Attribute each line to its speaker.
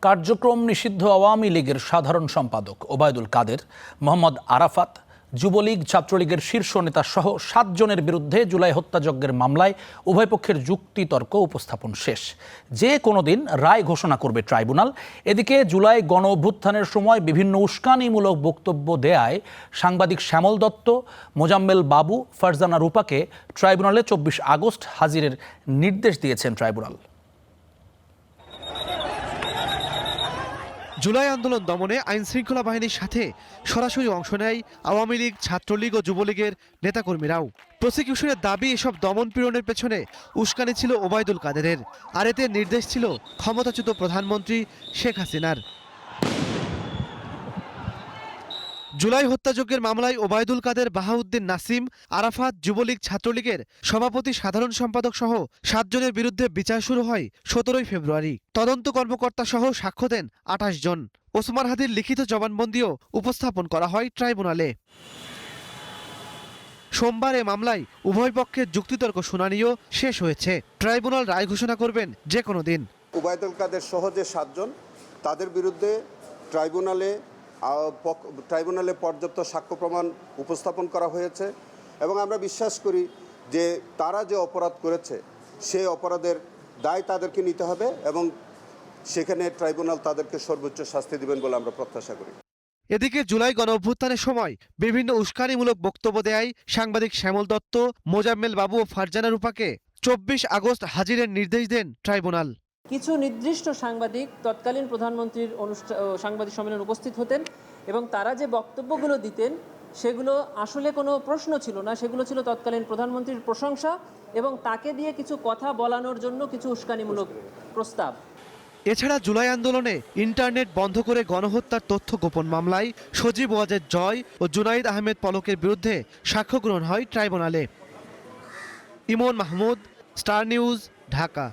Speaker 1: কার্যক্রম নিষিদ্ধ আওয়ামী লীগের সাধারণ সম্পাদক ওবায়দুল কাদের, মোহাম্মদ আরাফাত, যুবলীগ ছাত্রলীগের শীর্ষ নেতা সহ 7 জনের বিরুদ্ধে জুলাই হত্যাযজ্ঞের মামলায় উভয় পক্ষের যুক্তিতর্ক উপস্থাপন শেষ। যে কোনো দিন রায় ঘোষণা করবে ট্রাইব্যুনাল। এদিকে জুলাই গণ অভ্যুত্থানের সময় বিভিন্ন উস্কানিমূলক বক্তব্য দেয়ায় সাংবাদিক শ্যামল দত্ত, মোজাম্মেল বাবু, ফারজানা রূপাকে ট্রাইব্যুনালে 24 আগস্ট হাজিরের নির্দেশ দিয়েছেন ট্রাইব্যুনাল।
Speaker 2: জুলাই আন্দোলন দমনে আইন শৃঙ্খলা বাহিনীর সাথে সরাসরি অংশ নেয় আওয়ামী লীগ, ছাত্রলীগ ও যুবলীগের নেতাকর্মীরাও। প্রসিকিউশনের দাবি এসব দমন পীড়নের পেছনে উস্কানি ছিল ওবায়দুল কাদেরের, আর এতে নির্দেশ ছিল ক্ষমতাচ্যুত প্রধানমন্ত্রী শেখ হাসিনার। জুলাই হত্যাযজ্ঞের মামলায় ওবায়দুল কাদের, বাহাউদ্দিন নাসিম, আরাফাত, যুবলীগ ছাত্রলীগের সভাপতি, সাধারণ সম্পাদক সহ 7 জনের বিরুদ্ধে বিচার শুরু হয় 17 ফেব্রুয়ারি। তদন্ত কর্মকর্তা সহ সাক্ষ্য দেন 28 জন। ওসমান হাদির লিখিত জবানবন্দিও উপস্থাপন করা হয় ট্রাইব্যুনালে। সোমবার এ মামলায় উভয় পক্ষের যুক্তিতর্ক শুনানিও শেষ হয়েছে। ট্রাইব্যুনাল রায় ঘোষণা করবেন যে কোনো দিন।
Speaker 3: ওবায়দুল কাদের সহ যে 7 জন, তাদের বিরুদ্ধে ট্রাইব্যুনালে পর্যাপ্ত সাক্ষ্য প্রমাণ উপস্থাপন করা হয়েছে এবং আমরা বিশ্বাস করি যে তারা যে অপরাধ করেছে সেই অপরাধের দায় তাদেরকে নিতে হবে এবং সেখানে ট্রাইব্যুনাল তাদেরকে সর্বোচ্চ শাস্তি দিবেন বলে আমরা প্রত্যাশা করি।
Speaker 2: এদিকে জুলাই গণ অভ্যুত্থানের সময় বিভিন্ন উস্কানিমূলক বক্তব্য দেয় সাংবাদিক শ্যামল দত্ত, মোজাম্মেল বাবু ও ফারজানা রূপাকে 24 আগস্ট হাজিরের নির্দেশ দেন ট্রাইব্যুনাল।
Speaker 4: কিছু নির্দিষ্ট সাংবাদিক তৎকালীন প্রধানমন্ত্রীর সাংবাদিক সম্মেলনে উপস্থিত হতেন এবং তারা যে বক্তব্যগুলো দিতেন সেগুলো আসলে কোনো প্রশ্ন ছিল না, সেগুলো ছিল তৎকালীন প্রধানমন্ত্রীর প্রশংসা এবং তাকে দিয়ে কিছু কথা বলানোর জন্য কিছু উস্কানিমূলক প্রস্তাব।
Speaker 2: এছাড়া জুলাই আন্দোলনে ইন্টারনেট বন্ধ করে গণহত্যার তথ্য গোপন মামলায় সজীব ওয়াজেদ জয় ও জুনাইদ আহমেদ পলকের বিরুদ্ধে সাক্ষ্য গ্রহণ হয় ট্রাইব্যুনালে। ইমন মাহমুদ, স্টার নিউজ, ঢাকা।